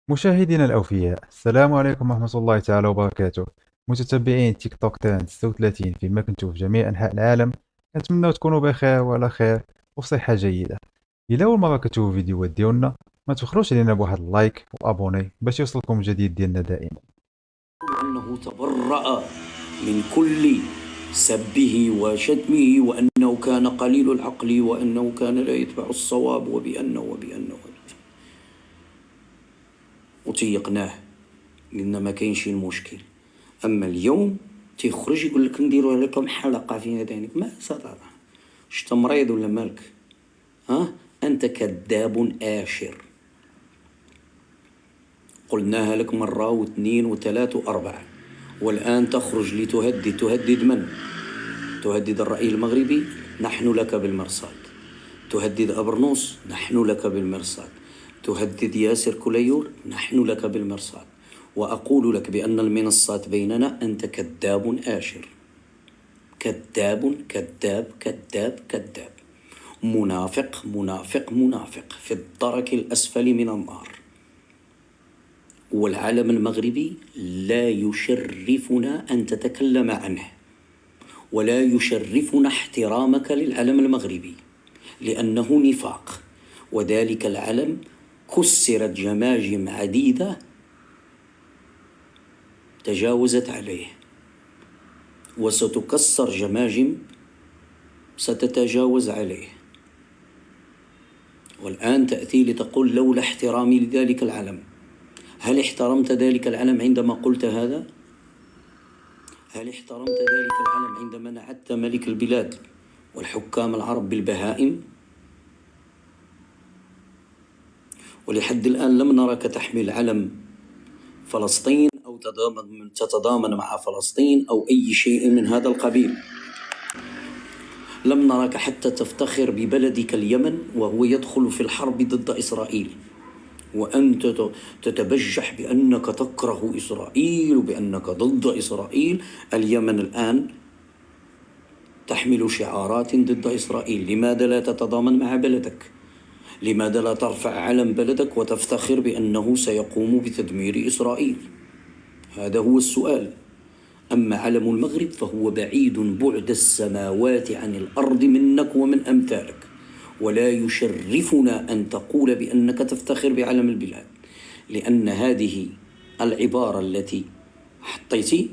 مشاهدينا الأوفياء، السلام عليكم ورحمة الله تعالى وبركاته. متتبعين تيك توك ترند 36 فيما كنتم في جميع أنحاء العالم، نتمنى تكونوا بخير وعلى خير وبصحة جيدة. إلا أول مرة كتشوفوا فيديوهات ديالنا، ما تبخلوش علينا بواحد اللايك وابوني باش يوصلكم الجديد ديالنا دائما. أنه تبرأ من كل سبه وشتمه، وأنه كان قليل العقل، وأنه كان لا يتبع الصواب، وبأنه وتيقناه، قلنا ما كاينش المشكل. أما اليوم تيخرج يقول لك نديروا لكم حلقة في ذلك، ما استطاع. شت مريض ولا مالك؟ أنت كذاب آشر. قلناها لك مرة واثنين وثلاث وأربعة، والآن تخرج تهدد من؟ تهدد الرأي المغربي، نحن لك بالمرصاد. تهدد أبرنوس، نحن لك بالمرصاد. تهدد ياسر كليور، نحن لك بالمرصاد. وأقول لك بأن المنصات بيننا. أنت كذاب آشر، كذاب كذاب كذاب كذاب، منافق منافق منافق في الدرك الأسفل من النار. والعالم المغربي لا يشرفنا أن تتكلم عنه، ولا يشرفنا احترامك للعلم المغربي، لأنه نفاق. وذلك العلم كسرت جماجم عديدة تجاوزت عليه، وستكسر جماجم ستتجاوز عليه. والآن تأتي لتقول لولا احترامي لذلك العلم. هل احترمت ذلك العلم عندما قلت هذا؟ هل احترمت ذلك العلم عندما نعت ملك البلاد والحكام العرب بالبهائم؟ ولحد الآن لم نرك تحمل علم فلسطين أو تتضامن مع فلسطين أو أي شيء من هذا القبيل. لم نرك حتى تفتخر ببلدك اليمن وهو يدخل في الحرب ضد إسرائيل، وأنت تتبجح بأنك تكره إسرائيل وبأنك ضد إسرائيل. اليمن الآن تحمل شعارات ضد إسرائيل. لماذا لا تتضامن مع بلدك؟ لماذا لا ترفع علم بلدك وتفتخر بأنه سيقوم بتدمير إسرائيل؟ هذا هو السؤال. أما علم المغرب فهو بعيد بعد السماوات عن الأرض منك ومن أمثالك، ولا يشرفنا أن تقول بأنك تفتخر بعلم البلاد، لأن هذه العبارة التي حطيتي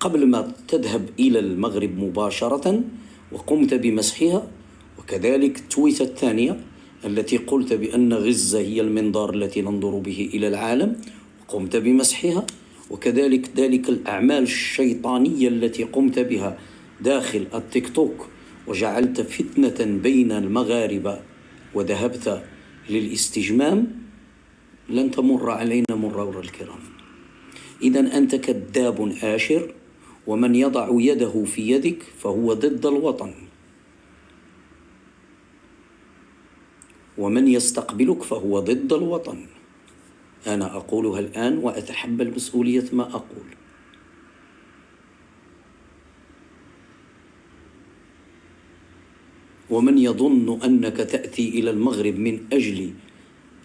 قبل ما تذهب إلى المغرب مباشرة وقمت بمسحها، وكذلك التويتة الثانية التي قلت بأن غزة هي المنظار التي ننظر به إلى العالم وقمت بمسحها، وكذلك ذلك الأعمال الشيطانية التي قمت بها داخل التيك توك وجعلت فتنة بين المغاربة وذهبت للاستجمام، لن تمر علينا مرور الكرام. إذن أنت كذاب آشر، ومن يضع يده في يدك فهو ضد الوطن، ومن يستقبلك فهو ضد الوطن. أنا أقولها الآن وأتحمل مسؤولية ما أقول. ومن يظن أنك تأتي إلى المغرب من أجل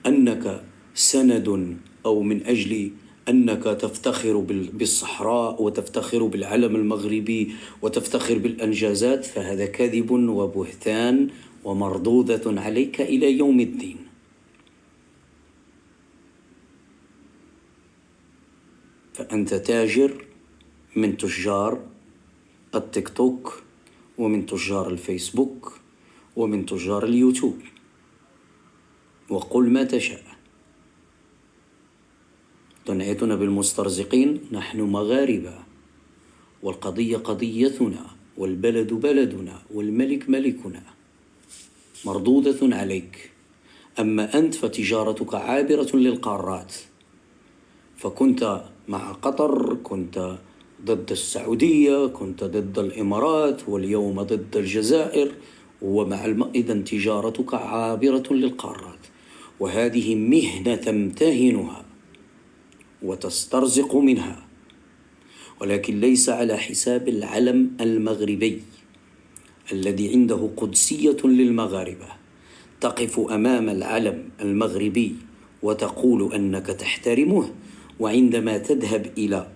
أنك سند، أو من أجل أنك تفتخر بالصحراء وتفتخر بالعلم المغربي وتفتخر بالأنجازات، فهذا كذب وبهتان ومردودة عليك إلى يوم الدين. فأنت تاجر من تجار التيك توك، ومن تجار الفيسبوك، ومن تجار اليوتيوب، وقل ما تشاء. تنعتنا بالمسترزقين. نحن مغاربة، والقضية قضيتنا، والبلد بلدنا، والملك ملكنا. مردودة عليك. أما أنت فتجارتك عابرة للقارات، فكنت مع قطر، كنت ضد السعودية، كنت ضد الإمارات، واليوم ضد الجزائر، إذن تجارتك عابرة للقارات، وهذه مهنة تمتهنها وتسترزق منها، ولكن ليس على حساب العلم المغربي الذي عنده قدسية للمغاربة. تقف أمام العلم المغربي وتقول أنك تحترمه، وعندما تذهب إلى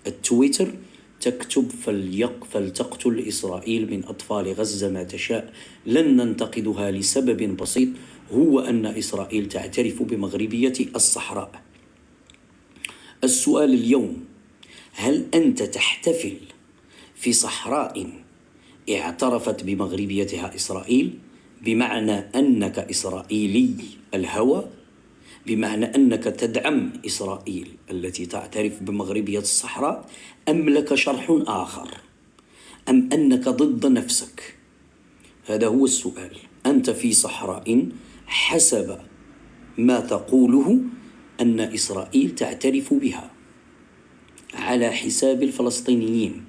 التويتر تكتب فلتقتل إسرائيل من أطفال غزة ما تشاء، لن ننتقدها لسبب بسيط، هو أن إسرائيل تعترف بمغربية الصحراء. السؤال اليوم: هل أنت تحتفل في صحراء اعترفت بمغربيتها إسرائيل، بمعنى أنك إسرائيلي الهوى، بمعنى أنك تدعم إسرائيل التي تعترف بمغربية الصحراء، أم لك شرح آخر، أم أنك ضد نفسك؟ هذا هو السؤال. أنت في صحراء حسب ما تقوله أن إسرائيل تعترف بها على حساب الفلسطينيين.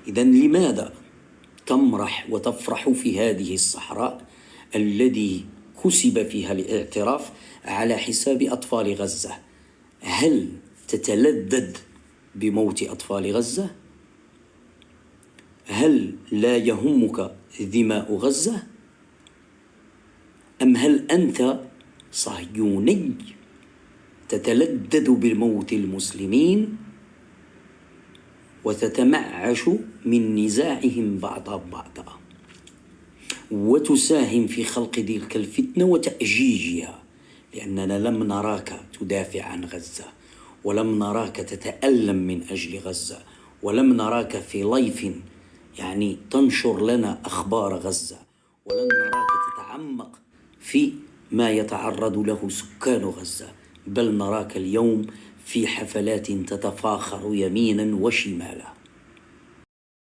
إذن لماذا تمرح وتفرح في هذه الصحراء الذي كسب فيها الاعتراف على حساب أطفال غزة؟ هل تتلذذ بموت أطفال غزة؟ هل لا يهمك دماء غزة؟ أم هل أنت صهيوني تتلذذ بموت المسلمين وتتمعش من نزاعهم بعضا بعضا، وتساهم في خلق تلك الفتنة وتأجيجها؟ لأننا لم نراك تدافع عن غزة، ولم نراك تتألم من أجل غزة، ولم نراك في لايف يعني تنشر لنا أخبار غزة، ولم نراك تتعمق في ما يتعرض له سكان غزة، بل نراك اليوم في حفلات تتفاخر يمينا وشمالا.